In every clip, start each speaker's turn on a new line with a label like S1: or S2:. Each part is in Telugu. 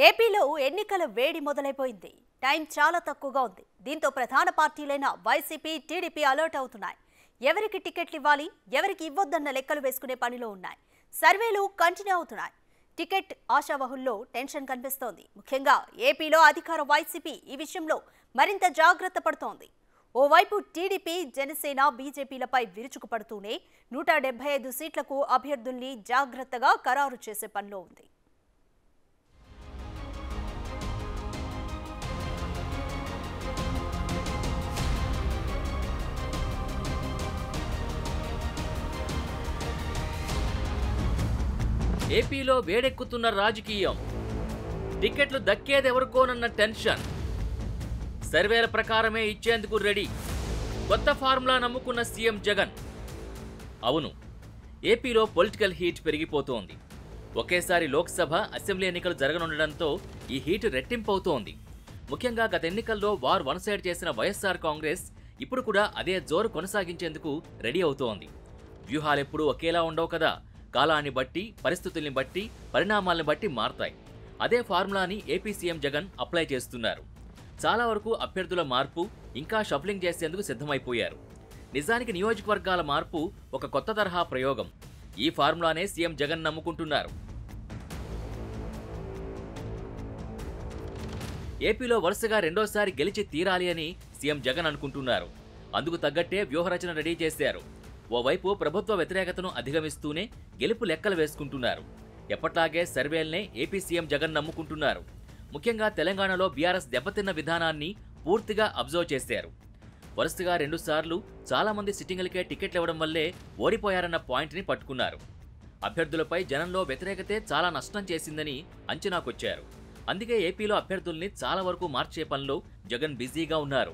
S1: ఏపీలో ఎన్నికల వేడి మొదలైపోయింది. టైం చాలా తక్కువగా ఉంది. దీంతో ప్రధాన పార్టీలైన వైసీపీ, టీడీపీ అలర్ట్ అవుతున్నాయి. ఎవరికి టికెట్లు ఇవ్వాలి, ఎవరికి ఇవ్వొద్దన్న లెక్కలు వేసుకునే పనిలో ఉన్నాయి. సర్వేలు కంటిన్యూ అవుతున్నాయి. టికెట్ ఆశావహుల్లో టెన్షన్ కనిపిస్తోంది. ముఖ్యంగా ఏపీలో అధికార వైసీపీ ఈ విషయంలో మరింత జాగ్రత్త పడుతోంది. ఓవైపు టీడీపీ, జనసేన, బీజేపీలపై విరుచుకుపడుతూనే 175 సీట్లకు అభ్యర్థుల్ని జాగ్రత్తగా ఖరారు చేసే పనిలో ఉంది.
S2: ఏపీలో వేడెక్కుతున్న రాజకీయం, టికెట్లు దక్కేదెవరికోనన్న టెన్షన్, సర్వేల ప్రకారమే ఇచ్చేందుకు రెడీ. కొత్త ఫార్ములా నమ్ముకున్న సీఎం జగన్. అవును, ఏపీలో పొలిటికల్ హీట్ పెరిగిపోతోంది. ఒకేసారి లోక్సభ, అసెంబ్లీ ఎన్నికలు జరగనుండడంతో ఈ హీట్ రెట్టింపవుతోంది. ముఖ్యంగా గత ఎన్నికల్లో వార్ వన్ సైడ్ చేసిన వైఎస్ఆర్ కాంగ్రెస్ ఇప్పుడు కూడా అదే జోరు కొనసాగించేందుకు రెడీ అవుతోంది. వ్యూహాలెప్పుడూ ఒకేలా ఉండవు కదా. కాలాన్ని బట్టి, పరిస్థితుల్ని బట్టి, పరిణామాలను బట్టి మారతాయి. అదే ఫార్ములాని ఏపీ సీఎం జగన్ అప్లై చేస్తున్నారు. చాలా వరకు అభ్యర్థుల మార్పు, ఇంకా షఫ్లింగ్ చేసేందుకు సిద్ధమైపోయారు. నిజానికి నియోజకవర్గాల మార్పు ఒక కొత్త తరహా ప్రయోగం. ఈ ఫార్ములానే సీఎం జగన్ నమ్ముకుంటున్నారు. ఏపీలో వరుసగా రెండోసారి గెలిచి తీరాలి అని సీఎం జగన్ అనుకుంటున్నారు. అందుకు తగ్గట్టే వ్యూహరచన రెడీ చేశారు. ఓవైపు ప్రభుత్వ వ్యతిరేకతను అధిగమిస్తూనే గెలుపు లెక్కలు వేసుకుంటున్నారు. ఎప్పట్లాగే సర్వేల్నే ఏపీ సీఎం జగన్ నమ్ముకుంటున్నారు. ముఖ్యంగా తెలంగాణలో బీఆర్ఎస్ దెబ్బతిన్న విధానాన్ని పూర్తిగా అబ్జర్వ్ చేశారు. వరుసగా 2 సార్లు చాలా మంది సిట్టింగులకే టికెట్లు ఇవ్వడం వల్లే ఓడిపోయారన్న పాయింట్ని పట్టుకున్నారు. అభ్యర్థులపై జనంలో వ్యతిరేకతే చాలా నష్టం చేసిందని అంచనాకొచ్చారు. అందుకే ఏపీలో అభ్యర్థుల్ని చాలా వరకు మార్చే పనిలో జగన్ బిజీగా ఉన్నారు.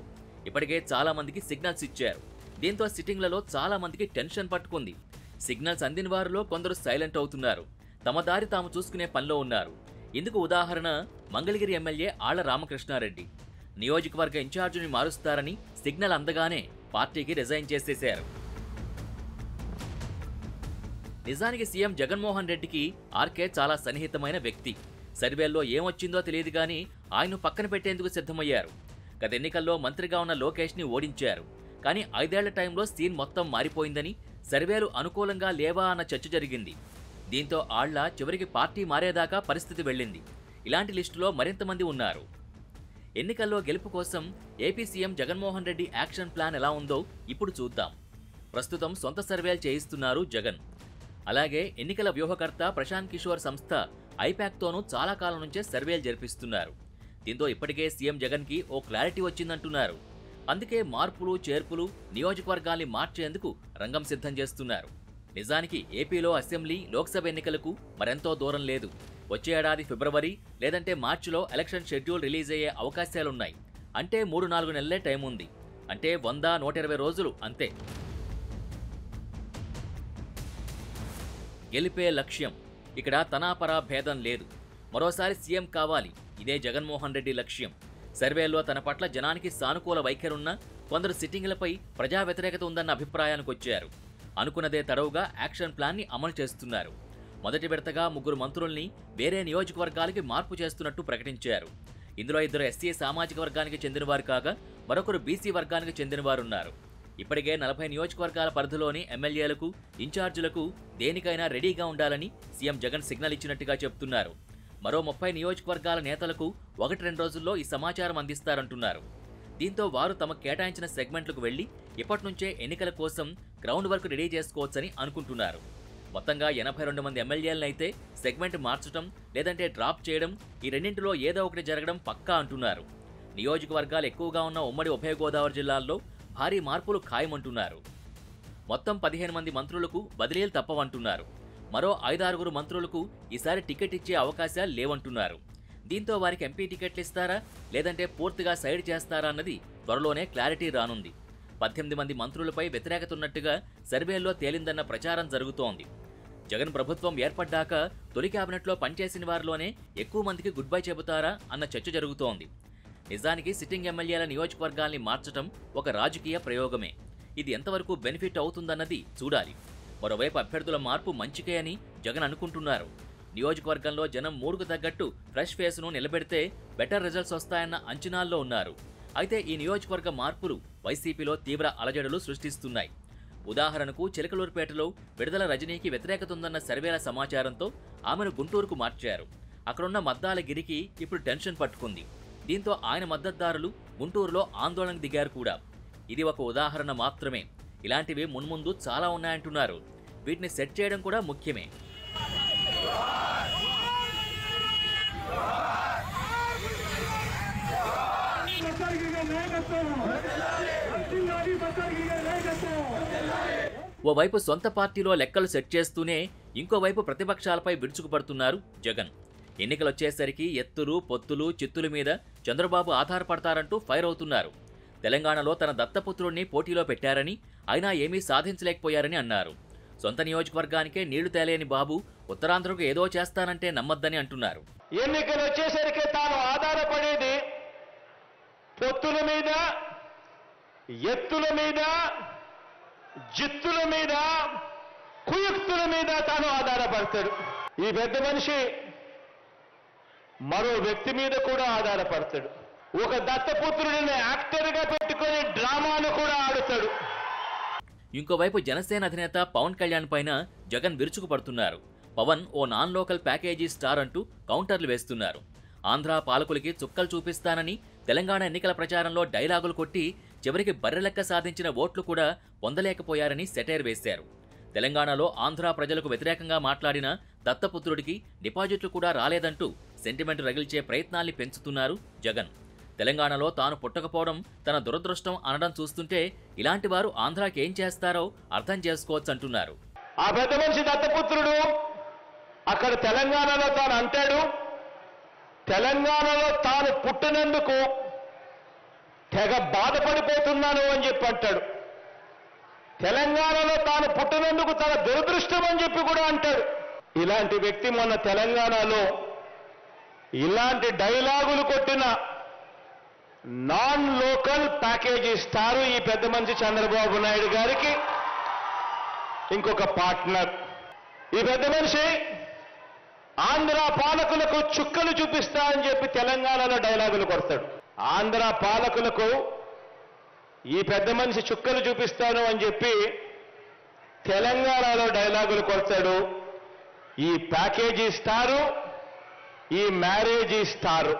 S2: ఇప్పటికే చాలా మందికి సిగ్నల్స్ ఇచ్చారు. దీంతో సిట్టింగ్లలో చాలా మందికి టెన్షన్ పట్టుకుంది. సిగ్నల్స్ అందిన వారిలో కొందరు సైలెంట్ అవుతున్నారు. తమ దారి తాము చూసుకునే పనిలో ఉన్నారు. ఇందుకు ఉదాహరణ మంగళగిరి ఎమ్మెల్యే ఆళ్ల రామకృష్ణారెడ్డి. నియోజకవర్గ ఇన్ఛార్జిని మారుస్తారని సిగ్నల్ అందగానే పార్టీకి రిజైన్ చేసేశారు. నిజానికి సీఎం జగన్మోహన్ రెడ్డికి ఆర్కే చాలా సన్నిహితమైన వ్యక్తి. సర్వేల్లో ఏమొచ్చిందో తెలియదు కానీ ఆయన్ను పక్కన పెట్టేందుకు సిద్ధమయ్యారు. గత ఎన్నికల్లో మంత్రిగా ఉన్న లోకేష్ని ఓడించారు. కానీ 5 ఏళ్ల టైంలో సీన్ మొత్తం మారిపోయిందని, సర్వేలు అనుకూలంగా లేవా అన్న చర్చ జరిగింది. దీంతో ఆళ్ల చివరికి పార్టీ మారేదాకా పరిస్థితి వెళ్ళింది. ఇలాంటి లిస్టులో మరింతమంది ఉన్నారు. ఎన్నికల్లో గెలుపు కోసం AP CM Jaganmohan Reddy action plan ఎలా ఉందో ఇప్పుడు చూద్దాం. ప్రస్తుతం సొంత సర్వేలు చేయిస్తున్నారు జగన్. అలాగే ఎన్నికల వ్యూహకర్త ప్రశాంత్ కిషోర్ సంస్థ ఐపాక్తోనూ చాలా కాలం నుంచే సర్వేలు జరిపిస్తున్నారు. దీంతో ఇప్పటికే సీఎం జగన్కి ఓ క్లారిటీ వచ్చిందంటున్నారు. అందుకే మార్పులు, చేర్పులు, నియోజకవర్గాల్ని మార్చేందుకు రంగం సిద్ధం చేస్తున్నారు. నిజానికి ఏపీలో అసెంబ్లీ, లోక్సభ ఎన్నికలకు మరెంతో దూరం లేదు. వచ్చే ఏడాది ఫిబ్రవరి లేదంటే మార్చిలో ఎలక్షన్ షెడ్యూల్ రిలీజ్ అయ్యే అవకాశాలున్నాయి. అంటే 3-4 నెలలే టైం ఉంది. అంటే 100-120 రోజులు అంతే. గెలిపే లక్ష్యం. ఇక్కడ తనాపరా భేదం లేదు. మరోసారి సీఎం కావాలి. ఇదే జగన్మోహన్ రెడ్డి లక్ష్యం. సర్వేల్లో తన పట్ల జనానికి సానుకూల వైఖరున్న కొందరు సిట్టింగులపై ప్రజా వ్యతిరేకత ఉందన్న అభిప్రాయానికి వచ్చారు. అనుకున్నదే తడవుగా యాక్షన్ ప్లాన్ని అమలు చేస్తున్నారు. మొదటి విడతగా 3 మంత్రుల్ని వేరే నియోజకవర్గాలకి మార్పు చేస్తున్నట్టు ప్రకటించారు. ఇందులో 2 ఎస్సీ సామాజిక వర్గానికి చెందినవారు కాగా మరొకరు బీసీ వర్గానికి చెందినవారున్నారు. ఇప్పటికే 40 నియోజకవర్గాల పరిధిలోని ఎమ్మెల్యేలకు, ఇన్ఛార్జీలకు దేనికైనా రెడీగా ఉండాలని సీఎం జగన్ సిగ్నల్ ఇచ్చినట్టుగా చెబుతున్నారు. మరో 30 నియోజకవర్గాల నేతలకు 1-2 రోజుల్లో ఈ సమాచారం అందిస్తారంటున్నారు. దీంతో వారు తమకు కేటాయించిన సెగ్మెంట్లకు వెళ్లి ఇప్పటినుంచే ఎన్నికల కోసం గ్రౌండ్ వర్క్ రెడీ చేసుకోవచ్చని అనుకుంటున్నారు. మొత్తంగా 82 మంది ఎమ్మెల్యేలనైతే సెగ్మెంట్ మార్చడం లేదంటే డ్రాప్ చేయడం, ఈ రెండింటిలో ఏదో ఒకటి జరగడం పక్కా అంటున్నారు. నియోజకవర్గాలు ఎక్కువగా ఉన్న ఉమ్మడి ఉభయ గోదావరి జిల్లాల్లో భారీ మార్పులు ఖాయమంటున్నారు. మొత్తం 15 మంది మంత్రులకు బదిలీలు తప్పవంటున్నారు. మరో 5-6 మంత్రులకు ఈసారి టికెట్ ఇచ్చే అవకాశాలు లేవంటున్నారు. దీంతో వారికి ఎంపీ టికెట్లు ఇస్తారా లేదంటే పూర్తిగా సైడ్ చేస్తారా అన్నది త్వరలోనే క్లారిటీ రానుంది. 18 మంది మంత్రులపై వ్యతిరేకత ఉన్నట్టుగా సర్వేల్లో తేలిందన్న ప్రచారం జరుగుతోంది. జగన్ ప్రభుత్వం ఏర్పడ్డాక తొలి కేబినెట్లో పనిచేసిన వారిలోనే ఎక్కువ మందికి గుడ్ బై చెబుతారా అన్న చర్చ జరుగుతోంది. నిజానికి సిట్టింగ్ ఎమ్మెల్యేల నియోజకవర్గాల్ని మార్చడం ఒక రాజకీయ ప్రయోగమే. ఇది ఎంతవరకు బెనిఫిట్ అవుతుందన్నది చూడాలి. మరోవైపు అభ్యర్థుల మార్పు మంచికే అని జగన్ అనుకుంటున్నారు. నియోజకవర్గంలో జనం మూడుకు తగ్గట్టు ఫ్రెష్ ఫేస్ను నిలబెడితే బెటర్ రిజల్ట్స్ వస్తాయన్న అంచనాల్లో ఉన్నారు. అయితే ఈ నియోజకవర్గ మార్పులు వైసీపీలో తీవ్ర అలజడులు సృష్టిస్తున్నాయి. ఉదాహరణకు చిలకలూరుపేటలో విడుదల రజనీకి వ్యతిరేకత ఉందన్న సర్వేల సమాచారంతో ఆమెను గుంటూరుకు మార్చారు. అక్కడున్న మద్దాల గిరికి ఇప్పుడు టెన్షన్ పట్టుకుంది. దీంతో ఆయన మద్దతుదారులు గుంటూరులో ఆందోళనకు దిగారు కూడా. ఇది ఒక ఉదాహరణ మాత్రమే. ఇలాంటివి మున్ముందు చాలా ఉన్నాయంటున్నారు. వీటిని సెట్ చేయడం కూడా ముఖ్యమే. ఓవైపు సొంత పార్టీలో లెక్కలు సెట్ చేస్తూనే ఇంకోవైపు ప్రతిపక్షాలపై విరుచుకుపడుతున్నారు జగన్. ఎన్నికలొచ్చేసరికి ఎత్తులు, పొత్తులు, చిత్తుల మీద చంద్రబాబు ఆధారపడతారంటూ ఫైర్ అవుతున్నారు. తెలంగాణలో తన దత్తపుత్రుడిని పోటీలో పెట్టారని, అయినా ఏమీ సాధించలేకపోయారని అన్నారు. సొంత నియోజకవర్గానికే నీళ్లు తేలేని బాబు ఉత్తరాంధ్రకు ఏదో చేస్తానంటే నమ్మద్దని అంటున్నారు.
S3: ఎన్నికలు వచ్చేసరికి తాను ఆధారపడేది పొత్తుల మీద, ఎత్తుల మీద, జిత్తుల మీద, కుయుక్తుల మీద తాను ఆధారపడతాడు. ఈ పెద్ద మనిషి మరో వ్యక్తి మీద కూడా ఆధారపడతాడు. ఒక దత్తపుత్రుడిని యాక్టర్గా పెట్టుకొని డ్రామాను కూడా ఆడుతాడు.
S2: ఇంకోవైపు జనసేన అధినేత పవన్ కళ్యాణ్ పైన జగన్ విరుచుకుపడుతున్నారు. పవన్ ఓ నాన్ లోకల్ ప్యాకేజీ స్టార్ అంటూ కౌంటర్లు వేస్తున్నారు. ఆంధ్ర పాలకులకి చుక్కలు చూపిస్తానని తెలంగాణ ఎన్నికల ప్రచారంలో డైలాగులు కొట్టి చివరికి బర్రెలెక్క సాధించిన ఓట్లు కూడా పొందలేకపోయారని సెటైర్ వేశారు. తెలంగాణలో ఆంధ్ర ప్రజలకు వ్యతిరేకంగా మాట్లాడిన దత్తపుత్రుడికి డిపాజిట్లు కూడా రాలేదంటూ సెంటిమెంట్ రగిల్చే ప్రయత్నాల్ని పెంచుతున్నారు జగన్. తెలంగాణలో తాను పుట్టకపోవడం తన దురదృష్టం అనడం చూస్తుంటే ఇలాంటి వారు ఆంధ్రాకి ఏం చేస్తారో అర్థం చేసుకోవచ్చంటున్నారు.
S3: ఆ పెద్ద మనిషి దత్తపుత్రుడు అక్కడ తెలంగాణలో తాను అంటాడు, తెలంగాణలో తాను పుట్టినందుకు తెగ బాధపడిపోతున్నాను అని చెప్పి అంటాడు. తెలంగాణలో తాను పుట్టినందుకు తన దురదృష్టం అని చెప్పి కూడా అంటాడు. ఇలాంటి వ్యక్తి మొన్న తెలంగాణలో ఇలాంటి డైలాగులు కొట్టిన నాన్ లోకల్ ప్యాకేజీ స్టారు ఈ పెద్ద మనిషి చంద్రబాబు నాయుడు గారికి ఇంకొక పార్ట్నర్. ఈ పెద్ద మనిషి ఆంధ్ర పాలకులకు చుక్కలు చూపిస్తా అని చెప్పి తెలంగాణలో డైలాగులు కొడతాడు. ఆంధ్ర పాలకులకు ఈ పెద్ద మనిషి చుక్కలు చూపిస్తాను అని చెప్పి తెలంగాణలో డైలాగులు కొడతాడు. ఈ ప్యాకేజీ స్టారు, ఈ మ్యారేజీ స్టారు.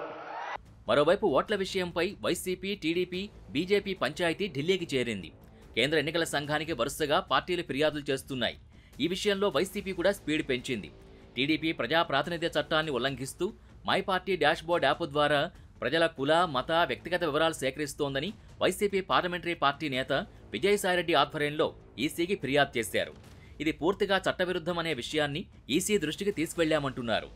S2: మరోవైపు ఓట్ల విషయంపై వైసీపీ, టీడీపీ, బీజేపీ పంచాయతీ ఢిల్లీకి చేరింది. కేంద్ర ఎన్నికల సంఘానికి వరుసగా పార్టీలు ఫిర్యాదులు చేస్తున్నాయి. ఈ విషయంలో వైసీపీ కూడా స్పీడ్ పెంచింది. టీడీపీ ప్రజా ప్రాతినిధ్య చట్టాన్ని ఉల్లంఘిస్తూ మై పార్టీ డాష్బోర్డ్ యాప్ ద్వారా ప్రజల కుల, మత, వ్యక్తిగత వివరాలు సేకరిస్తోందని వైసీపీ పార్లమెంటరీ పార్టీ నేత విజయసాయిరెడ్డి ఆధ్వర్యంలో ఈసీకి ఫిర్యాదు చేశారు. ఇది పూర్తిగా చట్టవిరుద్ధమనే విషయాన్ని ఈసీ దృష్టికి తీసుకెళ్లామంటున్నారు.